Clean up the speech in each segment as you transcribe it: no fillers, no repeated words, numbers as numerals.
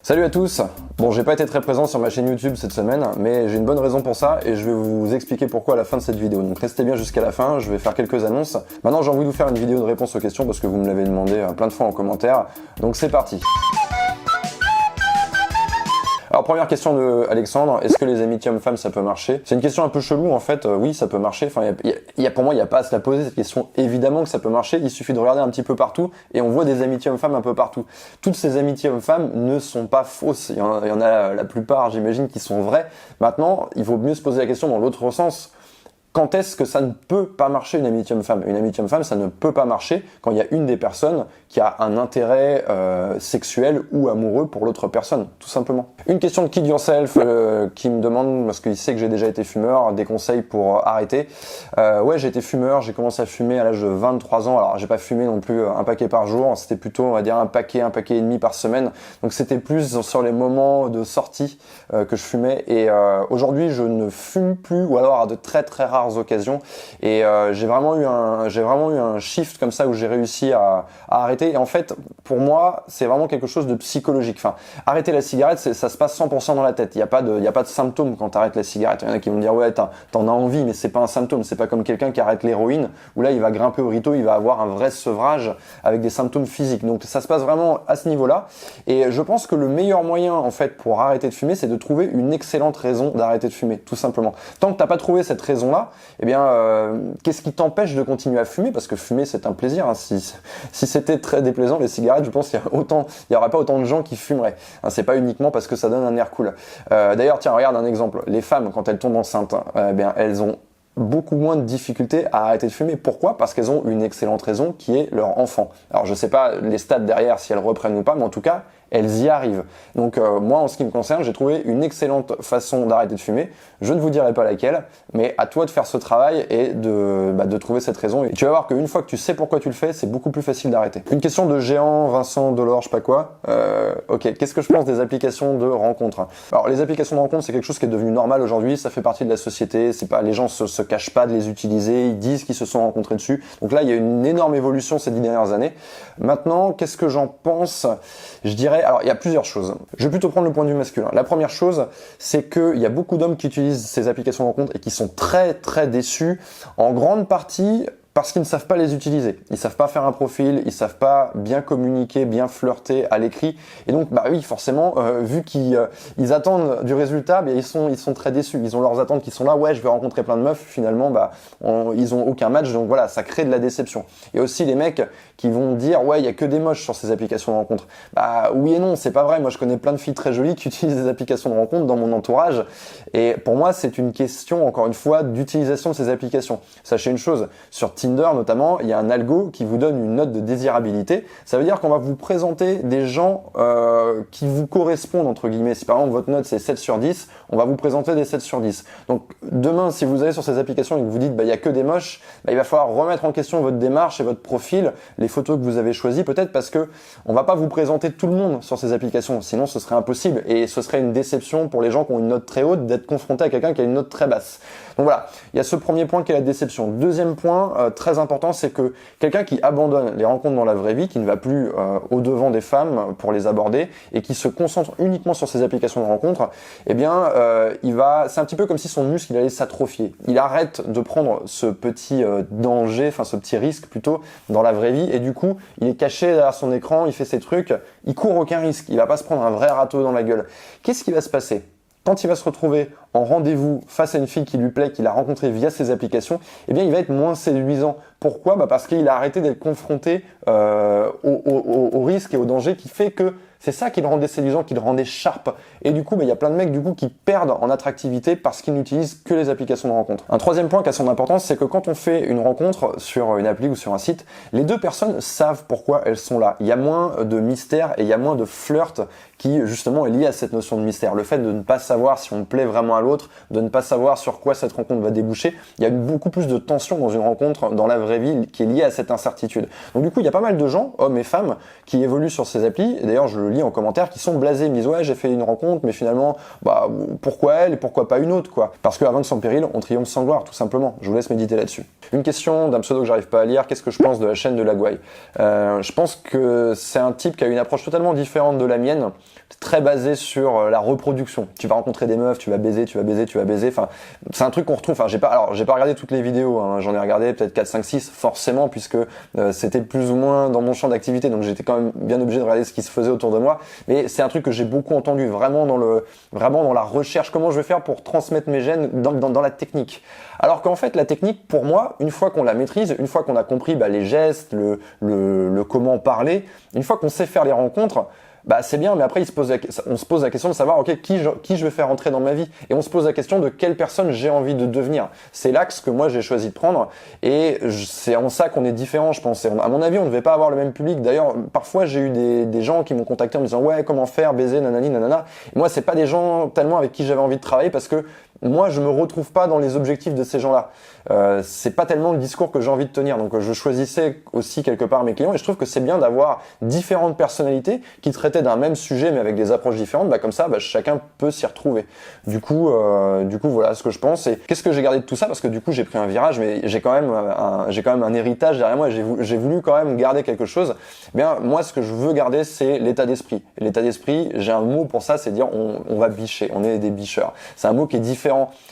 Salut à tous. Bon, j'ai pas été très présent sur ma chaîne YouTube cette semaine, mais j'ai une bonne raison pour ça et je vais vous expliquer pourquoi à la fin de cette vidéo. Donc restez bien jusqu'à la fin, je vais faire quelques annonces. Maintenant, j'ai envie de vous faire une vidéo de réponse aux questions parce que vous me l'avez demandé plein de fois en commentaire. Donc c'est parti. Alors première question de Alexandre, est-ce que les amitiés hommes-femmes ça peut marcher? C'est une question un peu chelou en fait, oui ça peut marcher, enfin, pour moi il n'y a pas à se la poser cette question, évidemment que ça peut marcher, il suffit de regarder un petit peu partout et on voit des amitiés hommes-femmes un peu partout. Toutes ces amitiés hommes-femmes ne sont pas fausses, il y en a la plupart j'imagine qui sont vraies. Maintenant il vaut mieux se poser la question dans l'autre sens. Quand est-ce que ça ne peut pas marcher une amitié homme-femme? Une amitié homme-femme, ça ne peut pas marcher quand il y a une des personnes qui a un intérêt sexuel ou amoureux pour l'autre personne, tout simplement. Une question de Kid Yourself qui me demande, parce qu'il sait que j'ai déjà été fumeur, des conseils pour arrêter. Ouais, j'ai été fumeur, j'ai commencé à fumer à l'âge de 23 ans. Alors, j'ai pas fumé non plus un paquet par jour, c'était plutôt, on va dire, un paquet et demi par semaine. Donc, c'était plus sur les moments de sortie que je fumais. Et aujourd'hui, je ne fume plus, ou alors à de très très rares occasions. Et j'ai vraiment eu un shift comme ça où j'ai réussi à arrêter. Et en fait, pour moi, c'est vraiment quelque chose de psychologique. Enfin, arrêter la cigarette, ça se passe 100% dans la tête. Il y a pas de symptômes quand tu arrêtes la cigarette. Il y en a qui vont me dire ouais, t'en as envie, mais c'est pas un symptôme. C'est pas comme quelqu'un qui arrête l'héroïne où là, il va grimper au rito, il va avoir un vrai sevrage avec des symptômes physiques. Donc ça se passe vraiment à ce niveau-là. Et je pense que le meilleur moyen en fait pour arrêter de fumer, c'est de trouver une excellente raison d'arrêter de fumer, tout simplement. Tant que t'as pas trouvé cette raison-là, eh bien, qu'est-ce qui t'empêche de continuer à fumer? Parce que fumer, c'est un plaisir. Hein. Si c'était très déplaisant, les cigarettes, je pense qu'il y aurait pas autant de gens qui fumeraient. Hein, c'est pas uniquement parce que ça donne un air cool. D'ailleurs, tiens, regarde un exemple. Les femmes, quand elles tombent enceintes, eh bien, elles ont beaucoup moins de difficultés à arrêter de fumer. Pourquoi? Parce qu'elles ont une excellente raison qui est leur enfant. Alors, je sais pas les stades derrière si elles reprennent ou pas, mais en tout cas, elles y arrivent. Donc moi, en ce qui me concerne, j'ai trouvé une excellente façon d'arrêter de fumer. Je ne vous dirai pas laquelle, mais à toi de faire ce travail et de trouver cette raison. Et tu vas voir qu'une fois que tu sais pourquoi tu le fais, c'est beaucoup plus facile d'arrêter. Une question de Géant, Vincent, Delors, je sais pas quoi. Ok, qu'est-ce que je pense des applications de rencontres? Alors les applications de rencontres, c'est quelque chose qui est devenu normal aujourd'hui. Ça fait partie de la société. C'est pas, les gens se cachent pas de les utiliser. Ils disent qu'ils se sont rencontrés dessus. Donc là, il y a une énorme évolution ces 10 dernières années. Maintenant, qu'est-ce que j'en pense? Je dirais, alors il y a plusieurs choses. Je vais plutôt prendre le point de vue masculin. La première chose, c'est qu'il y a beaucoup d'hommes qui utilisent ces applications de rencontre et qui sont très très déçus, en grande partie parce qu'ils ne savent pas les utiliser. Ils savent pas faire un profil, ils savent pas bien communiquer, bien flirter à l'écrit. Et donc, bah oui, forcément, vu qu'ils attendent du résultat, ils sont très déçus. Ils ont leurs attentes qui sont là. Ouais, je vais rencontrer plein de meufs. Finalement, ils ont aucun match. Donc voilà, ça crée de la déception. Et aussi les mecs qui vont dire, ouais, il y a que des moches sur ces applications de rencontre. Bah oui et non, c'est pas vrai. Moi, je connais plein de filles très jolies qui utilisent des applications de rencontre dans mon entourage. Et pour moi, c'est une question, encore une fois, d'utilisation de ces applications. Sachez une chose, sur Tinder notamment, il y a un algo qui vous donne une note de désirabilité. Ça veut dire qu'on va vous présenter des gens qui vous correspondent, entre guillemets. Si par exemple votre note c'est 7 sur 10, on va vous présenter des 7 sur 10. Donc demain, si vous allez sur ces applications et que vous dites il y a que des moches, il va falloir remettre en question votre démarche et votre profil, les photos que vous avez choisies, peut-être parce que on va pas vous présenter tout le monde sur ces applications, sinon ce serait impossible et ce serait une déception pour les gens qui ont une note très haute d'être confrontés à quelqu'un qui a une note très basse. Donc voilà, il y a ce premier point qui est la déception. Deuxième point, très important, c'est que quelqu'un qui abandonne les rencontres dans la vraie vie, qui ne va plus au devant des femmes pour les aborder et qui se concentre uniquement sur ces applications de rencontres, eh bien, c'est un petit peu comme si son muscle il allait s'atrophier. Il arrête de prendre ce petit danger, enfin ce petit risque plutôt dans la vraie vie et du coup, il est caché derrière son écran, il fait ses trucs, il court aucun risque, il va pas se prendre un vrai râteau dans la gueule. Qu'est-ce qui va se passer? Quand il va se retrouver en rendez-vous face à une fille qui lui plaît, qu'il a rencontrée via ces applications, eh bien, il va être moins séduisant. Pourquoi? Parce qu'il a arrêté d'être confronté au risque et au danger qui fait que c'est ça qui le rendait séduisant, qui le rendait sharp. Et du coup, il y a plein de mecs qui perdent en attractivité parce qu'ils n'utilisent que les applications de rencontre. Un troisième point qui a son importance, c'est que quand on fait une rencontre sur une appli ou sur un site, les deux personnes savent pourquoi elles sont là. Il y a moins de mystère et il y a moins de flirt qui justement est lié à cette notion de mystère. Le fait de ne pas savoir si on plaît vraiment à l'autre, de ne pas savoir sur quoi cette rencontre va déboucher, il y a beaucoup plus de tension dans une rencontre dans la vraie vie qui est liée à cette incertitude. Donc du coup, il y a pas mal de gens, hommes et femmes, qui évoluent sur ces applis. Et d'ailleurs, je lis en commentaire qui sont blasés, ils me disent ouais j'ai fait une rencontre mais finalement bah pourquoi elle et pourquoi pas une autre quoi. Parce qu'avant sans péril on triomphe sans gloire tout simplement. Je vous laisse méditer là-dessus. Une question d'un pseudo que j'arrive pas à lire, qu'est-ce que je pense de la chaîne de Lagouaille? Je pense que c'est un type qui a une approche totalement différente de la mienne, très basée sur la reproduction. Tu vas rencontrer des meufs, tu vas baiser, tu vas baiser, tu vas baiser. Enfin, c'est un truc qu'on retrouve. Enfin, j'ai pas regardé toutes les vidéos. Hein. J'en ai regardé peut-être 4, 5, 6 forcément puisque c'était plus ou moins dans mon champ d'activité. Donc j'étais quand même bien obligé de regarder ce qui se faisait autour de moi. Mais c'est un truc que j'ai beaucoup entendu, vraiment dans la recherche. Comment je vais faire pour transmettre mes gènes dans la technique. Alors qu'en fait, la technique, pour moi, une fois qu'on la maîtrise, une fois qu'on a compris les gestes, le comment parler, une fois qu'on sait faire les rencontres, bah c'est bien, mais après on se pose la question de savoir ok qui je vais faire entrer dans ma vie, et on se pose la question de quelle personne j'ai envie de devenir. C'est l'axe que moi j'ai choisi de prendre, et c'est en ça qu'on est différent, je pense. Et à mon avis, on ne devait pas avoir le même public. D'ailleurs, parfois j'ai eu des gens qui m'ont contacté en me disant ouais comment faire baiser nanani nanana. Et moi c'est pas des gens tellement avec qui j'avais envie de travailler parce que moi, je me retrouve pas dans les objectifs de ces gens-là. C'est pas tellement le discours que j'ai envie de tenir. Donc, je choisissais aussi quelque part mes clients, et je trouve que c'est bien d'avoir différentes personnalités qui traitaient d'un même sujet, mais avec des approches différentes. Comme ça, chacun peut s'y retrouver. Du coup, voilà ce que je pense. Et qu'est-ce que j'ai gardé de tout ça? Parce que du coup, j'ai pris un virage, mais j'ai quand même un héritage derrière moi. J'ai voulu quand même garder quelque chose. Bien, moi, ce que je veux garder, c'est l'état d'esprit. L'état d'esprit, j'ai un mot pour ça, c'est dire on va bicher. On est des bicheurs. C'est un mot qui est différent.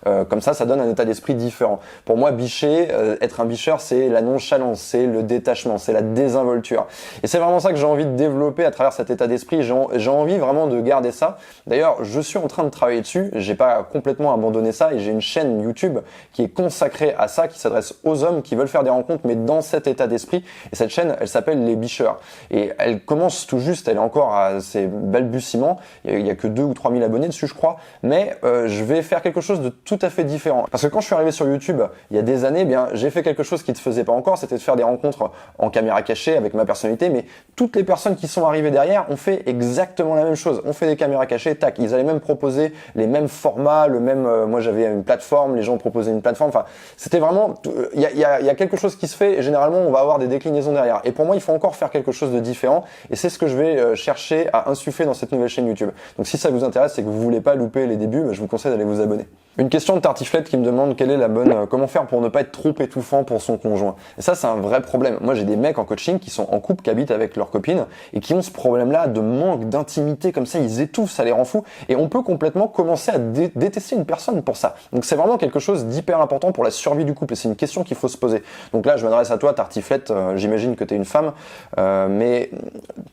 Comme ça donne un état d'esprit différent. Pour moi, bicher, être un bicheur, c'est la nonchalance, c'est le détachement, c'est la désinvolture. Et c'est vraiment ça que j'ai envie de développer à travers cet état d'esprit. J'ai envie vraiment de garder ça. D'ailleurs, je suis en train de travailler dessus. J'ai pas complètement abandonné ça, et j'ai une chaîne YouTube qui est consacrée à ça, qui s'adresse aux hommes qui veulent faire des rencontres, mais dans cet état d'esprit. Et cette chaîne, elle s'appelle Les Bicheurs. Et elle commence tout juste, elle est encore à ses balbutiements. Il y a que 2 ou 3 000 abonnés dessus, je crois. Mais je vais faire quelque chose de tout à fait différent. Parce que quand je suis arrivé sur YouTube il y a des années, j'ai fait quelque chose qui ne se faisait pas encore, c'était de faire des rencontres en caméra cachée avec ma personnalité, mais toutes les personnes qui sont arrivées derrière ont fait exactement la même chose. On fait des caméras cachées, tac, ils allaient même proposer les mêmes formats, moi j'avais une plateforme, les gens proposaient une plateforme, enfin, c'était vraiment, il y a quelque chose qui se fait, et généralement on va avoir des déclinaisons derrière. Et pour moi, il faut encore faire quelque chose de différent, et c'est ce que je vais chercher à insuffler dans cette nouvelle chaîne YouTube. Donc si ça vous intéresse et que vous voulez pas louper les débuts, je vous conseille d'aller vous abonner. Une question de Tartiflette qui me demande quelle est la bonne, comment faire pour ne pas être trop étouffant pour son conjoint. Et ça, c'est un vrai problème. Moi, j'ai des mecs en coaching qui sont en couple, qui habitent avec leur copine et qui ont ce problème-là de manque d'intimité, comme ça, ils étouffent, ça les rend fous. Et on peut complètement commencer à détester une personne pour ça. Donc, c'est vraiment quelque chose d'hyper important pour la survie du couple, et c'est une question qu'il faut se poser. Donc là, je m'adresse à toi, Tartiflette, j'imagine que t'es une femme, mais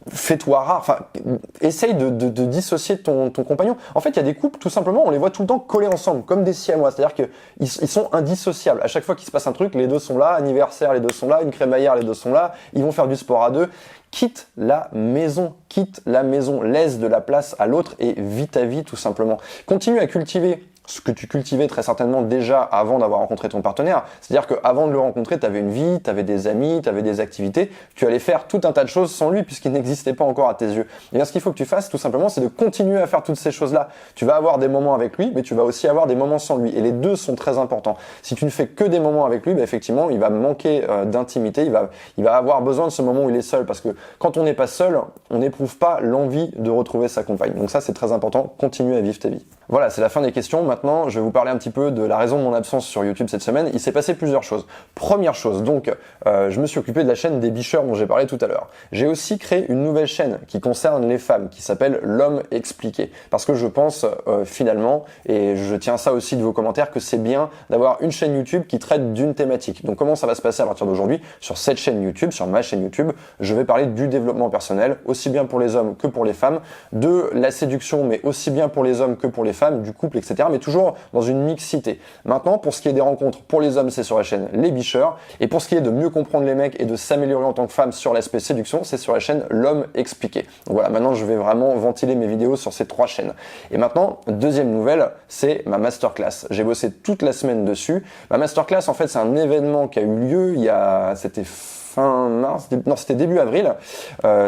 fais-toi rare, enfin, essaye de dissocier ton compagnon. En fait, il y a des couples, tout simplement, on les voit tout le temps collés ensemble, comme des siamois, c'est-à-dire qu'ils sont indissociables. À chaque fois qu'il se passe un truc, les deux sont là, anniversaire, les deux sont là, une crémaillère, les deux sont là, ils vont faire du sport à deux. Quitte la maison, laisse de la place à l'autre et vis ta vie tout simplement. Continue à cultiver ce que tu cultivais très certainement déjà avant d'avoir rencontré ton partenaire. C'est-à-dire qu'avant de le rencontrer, tu avais une vie, tu avais des amis, tu avais des activités, tu allais faire tout un tas de choses sans lui puisqu'il n'existait pas encore à tes yeux. Et bien ce qu'il faut que tu fasses tout simplement, c'est de continuer à faire toutes ces choses-là. Tu vas avoir des moments avec lui, mais tu vas aussi avoir des moments sans lui. Et les deux sont très importants. Si tu ne fais que des moments avec lui, effectivement, il va manquer d'intimité, il va avoir besoin de ce moment où il est seul, parce que quand on n'est pas seul, on n'éprouve pas l'envie de retrouver sa compagne. Donc ça, c'est très important. Continue à vivre ta vie. Voilà, c'est la fin des questions. Maintenant, je vais vous parler un petit peu de la raison de mon absence sur YouTube cette semaine. Il s'est passé plusieurs choses. Première chose, donc, je me suis occupé de la chaîne des bicheurs dont j'ai parlé tout à l'heure. J'ai aussi créé une nouvelle chaîne qui concerne les femmes, qui s'appelle L'Homme Expliqué. Parce que je pense finalement, et je tiens ça aussi de vos commentaires, que c'est bien d'avoir une chaîne YouTube qui traite d'une thématique. Donc comment ça va se passer à partir d'aujourd'hui? Sur cette chaîne YouTube, sur ma chaîne YouTube, je vais parler du développement personnel, aussi bien pour les hommes que pour les femmes, de la séduction, mais aussi bien pour les hommes que pour les femmes, du couple, etc. Mais toujours dans une mixité. Maintenant, pour ce qui est des rencontres pour les hommes, c'est sur la chaîne Les Bicheurs. Et pour ce qui est de mieux comprendre les mecs et de s'améliorer en tant que femme sur l'aspect séduction, c'est sur la chaîne L'Homme Expliqué. Donc voilà, maintenant je vais vraiment ventiler mes vidéos sur ces trois chaînes. Et maintenant, deuxième nouvelle, c'est ma masterclass. J'ai bossé toute la semaine dessus. Ma masterclass, en fait, c'est un événement qui a eu lieu c'était fin mars, non c'était début avril,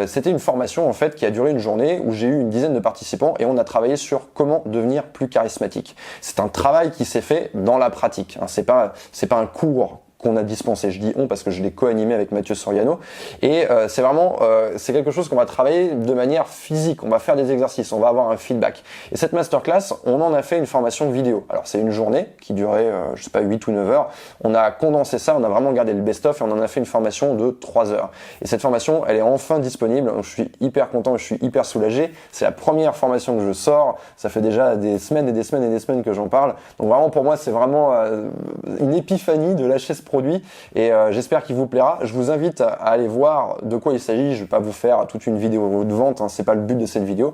c'était une formation en fait qui a duré une journée où j'ai eu une dizaine de participants et on a travaillé sur comment devenir plus charismatique. C'est un travail qui s'est fait dans la pratique, hein. C'est pas un cours qu'on a dispensé. Je dis on parce que je l'ai co-animé avec Mathieu Soriano. Et c'est vraiment, c'est quelque chose qu'on va travailler de manière physique. On va faire des exercices, on va avoir un feedback. Et cette masterclass, on en a fait une formation vidéo. Alors c'est une journée qui durait, je sais pas, 8 ou 9 heures. On a condensé ça, on a vraiment gardé le best-of et on en a fait une formation de 3 heures. Et cette formation, elle est enfin disponible. Donc, je suis hyper content, je suis hyper soulagé. C'est la première formation que je sors. Ça fait déjà des semaines et des semaines et des semaines que j'en parle. Donc vraiment pour moi, c'est vraiment une épiphanie de lâcher ce produit et j'espère qu'il vous plaira. Je vous invite à aller voir de quoi il s'agit. Je vais pas vous faire toute une vidéo de vente, hein, c'est pas le but de cette vidéo,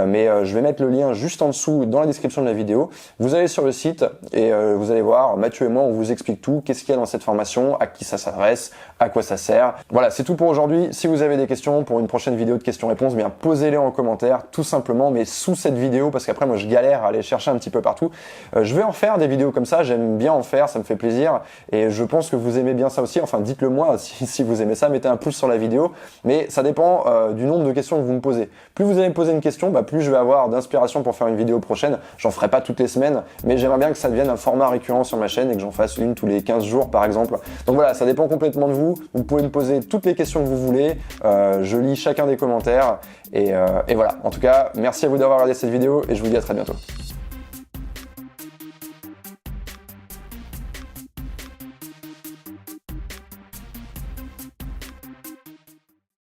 mais je vais mettre le lien juste en dessous dans la description de la vidéo. Vous allez sur le site et vous allez voir, Mathieu et moi, on vous explique tout, qu'est-ce qu'il y a dans cette formation, à qui ça s'adresse, à quoi ça sert. Voilà, c'est tout pour aujourd'hui. Si vous avez des questions pour une prochaine vidéo de questions-réponses, bien posez-les en commentaire, tout simplement, mais sous cette vidéo, parce qu'après moi je galère à aller chercher un petit peu partout. Je vais en faire des vidéos comme ça, j'aime bien en faire, ça me fait plaisir et je pense que vous aimez bien ça aussi. Enfin, dites-le moi si vous aimez ça, mettez un pouce sur la vidéo, mais ça dépend du nombre de questions que vous me posez. Plus vous allez me poser une question, plus je vais avoir d'inspiration pour faire une vidéo prochaine. J'en ferai pas toutes les semaines, mais j'aimerais bien que ça devienne un format récurrent sur ma chaîne et que j'en fasse une tous les 15 jours par exemple. Donc voilà, ça dépend complètement de vous. Vous pouvez me poser toutes les questions que vous voulez, je lis chacun des commentaires et voilà. En tout cas, merci à vous d'avoir regardé cette vidéo et je vous dis à très bientôt.